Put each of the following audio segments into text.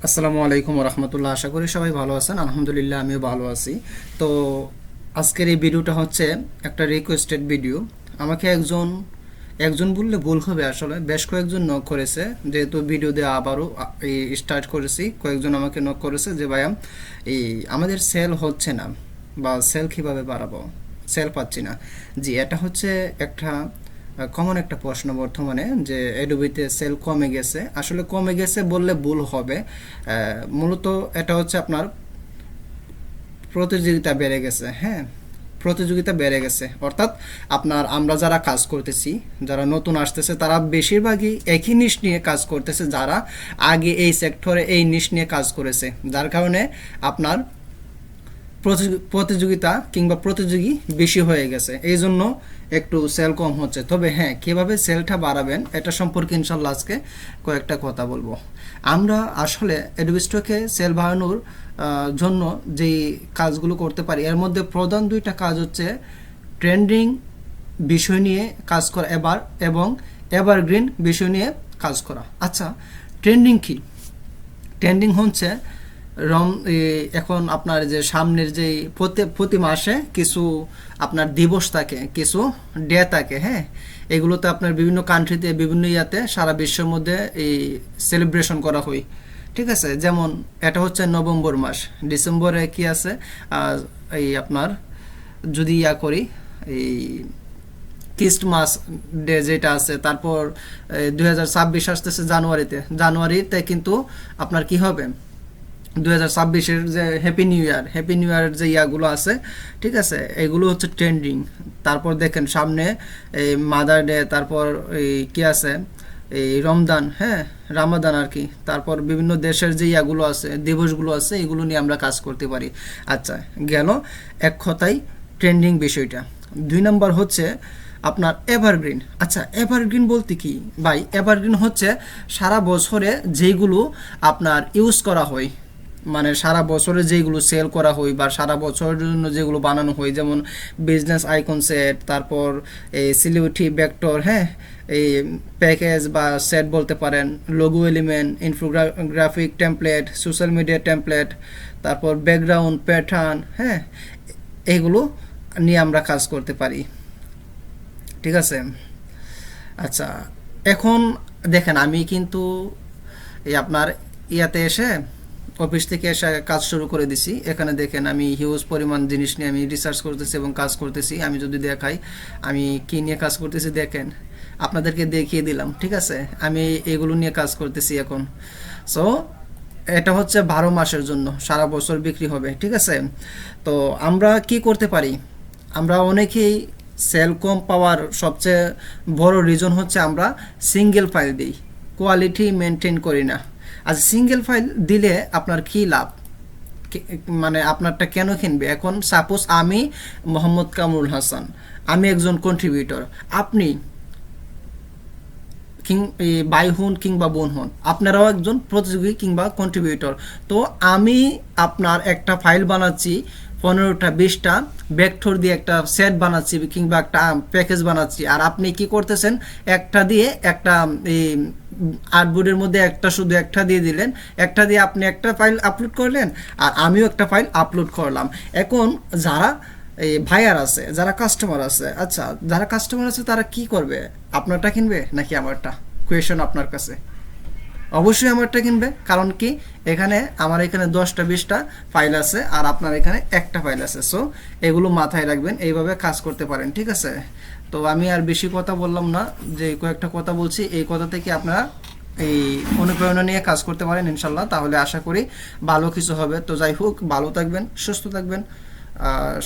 আসসালামু আলাইকুম রহমতুল্লাহ। আশা করি সবাই ভালো আছেন। আলহামদুলিল্লাহ আমিও ভালো আছি। তো আজকের এই ভিডিওটা হচ্ছে একটা রিকোয়েস্টেড ভিডিও। আমাকে একজন একজন বললে ভুল হবে, আসলে বেশ কয়েকজন নক করেছে, যেহেতু ভিডিও দিয়ে আবারও স্টার্ট করেছি। কয়েকজন আমাকে নক করেছে যে ভাইয়া এই আমাদের সেল হচ্ছে না, বা সেল কিভাবে বাড়াবো, সেল পাচ্ছি না। জি, এটা হচ্ছে একটা কমন একটা প্রশ্ন বর্তমানে, যে এডোবিতে সেল কমে গেছে। আসলে কমে গেছে বললে ভুল হবে। মূলত এটা হচ্ছে আপনার প্রতিযোগিতা বেড়ে গেছে। হ্যাঁ, প্রতিযোগিতা বেড়ে গেছে, অর্থাৎ আপনার আমরা যারা কাজ করতেছি, যারা নতুন আসতেছে, তারা বেশিরভাগই একই নিশ নিয়ে কাজ করতেছে, যারা আগে এই সেক্টরে এই নিশ নিয়ে কাজ করেছে, যার কারণে আপনার প্রতিযোগিতা কিংবা প্রতিযোগী বেশি হয়ে গেছে, এই জন্য একটু সেল কম হচ্ছে। তবে হ্যাঁ, কীভাবে সেলটা বাড়াবেন এটা সম্পর্কে ইনশাল্লাহ আজকে কয়েকটা কথা বলবো। আমরা আসলে অ্যাডোবি স্টকে সেল বাড়ানোর জন্য যেই কাজগুলো করতে পারি, এর মধ্যে প্রধান দুইটা কাজ হচ্ছে ট্রেন্ডিং বিষয় নিয়ে কাজ করা এবং এভারগ্রিন বিষয় নিয়ে কাজ করা। আচ্ছা, ট্রেন্ডিং কি? ট্রেন্ডিং হচ্ছে এখন আপনার যে সামনের যে প্রতি মাসে কিছু আপনার দিবস থাকে, কিছু ডে থাকে। হ্যাঁ, এগুলোতে আপনার বিভিন্ন কান্ট্রিতে, বিভিন্ন ইয়াতে সারা বিশ্বের মধ্যে এই সেলিব্রেশন করা হয়। ঠিক আছে, যেমন এটা হচ্ছে নভেম্বর মাস, ডিসেম্বরে কি আছে, এই আপনার যদি করি এই ক্রিস্টমাস ডে যেটা আছে, তারপর 2026 আসতেছে জানুয়ারিতে কিন্তু আপনার কি হবে, 2026-এর যে হ্যাপি নিউ ইয়ারের যে ইয়াগুলো আছে, ঠিক আছে, এগুলো হচ্ছে ট্রেন্ডিং। তারপর দেখেন সামনে এই মাদার ডে, তারপর এই কি আছে, এই রমজান, হ্যাঁ রামাদান আর কি। তারপর বিভিন্ন দেশের যে ইয়াগুলো আছে, দিবসগুলো আছে, এগুলো নিয়ে আমরা কাজ করতে পারি। আচ্ছা, গেল এক কথায় ট্রেন্ডিং বিষয়টা। 2 নম্বর হচ্ছে আপনার এভারগ্রিন। আচ্ছা, এভারগ্রিন বলতে কি ভাই? এভারগ্রিন হচ্ছে সারা বছরে যেগুলো আপনার ইউজ করা হয়, মানে সারা বছরে যেগুলো সেল করা হয় বা সারা বছরের জন্য যেগুলো বানানো হয়, যেমন বিজনেস আইকন সেট, তারপর এই সিলিউটি ভেক্টর, হ্যাঁ এই প্যাকেজ বা সেট বলতে পারেন, logo element, infographic template, social media template, তারপর ব্যাকগ্রাউন্ড প্যাটার্ন, হ্যাঁ এগুলো নিয়ে আমরা কাজ করতে পারি। ঠিক আছে। আচ্ছা, এখন দেখেন আমি কিন্তু এই আপনার ইয়াতে এসে, অফিস থেকে এসে কাজ শুরু করে দিছি। এখানে দেখেন আমি হিউজ পরিমাণ জিনিস নিয়ে আমি রিসার্চ করতেছি এবং কাজ করতেছি। আমি যদি দেখাই আমি কী নিয়ে কাজ করতেছি, দেখেন আপনাদেরকে দেখিয়ে দিলাম। ঠিক আছে, আমি এগুলো নিয়ে কাজ করতেছি এখন। সো এটা হচ্ছে 12 মাসের জন্য, সারা বছর বিক্রি হবে। ঠিক আছে, তো আমরা কি করতে পারি? আমরা অনেকেই সেল কম পাওয়ার সবচেয়ে বড় রিজন হচ্ছে আমরা সিঙ্গেল ফাইল দিই, কোয়ালিটি মেনটেন করি না। আচ্ছা, সিঙ্গেল ফাইল দিলে আপনার কি লাভ, মানে আপনারটা কেন কিনবে? এখন সাপোজ আমি মোহাম্মদ কামরুল হাসান, আমি একজন কন্ট্রিবিউটর, আপনি ভাই হন কিংবা বোন হন, আপনারাও একজন প্রতিযোগী কিংবা কন্ট্রিবিউটর। তো আমি আপনার একটা ফাইল বানাচ্ছি, 15টা 20টা ভেক্টর দিয়ে একটা সেট বানাচ্ছি কিংবা একটা প্যাকেজ বানাচ্ছি, আর আপনি কি করতেছেন, একটা দিয়ে একটা এই আর্টবোর্ডের মধ্যে শুধু একটা দিয়ে দিলেন, একটা দিয়ে আপনি একটা ফাইল আপলোড করলেন আর আমিও একটা ফাইল আপলোড করলাম। এখন যারা এই ভাইয়ার আছে, যারা কাস্টমার আছে, আচ্ছা যারা কাস্টমার আছে তারা কি করবে? আপনারটা কিনবে নাকি আমারটা? কোয়েশন আপনার কাছে। অবশ্যই আমারটা কিনবে, কারণ কি আমার এখানে 10টা 20টা ফাইল আছে আর আপনার এখানে একটা ফাইল আছে। সো এগুলো মাথায় রাখবেন, এইভাবে কাজ করতে পারেন। ঠিক আছে, তো আমি আর বেশি কথা বললাম না, যে কয়েকটা কথা বলছি, এই কথা থেকে আপনারা এই অনুপ্রেরণা নিয়ে কাজ করতে পারেন ইনশাল্লাহ, তাহলে আশা করি ভালো কিছু হবে। তো যাই হোক, ভালো থাকবেন, সুস্থ থাকবেন,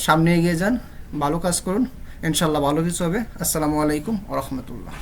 সামনে এগিয়ে যান, ভালো কাজ করুন, ইনশাল্লাহ ভালো কিছু হবে। আসসালামু আলাইকুম ওয়া রাহমাতুল্লাহ।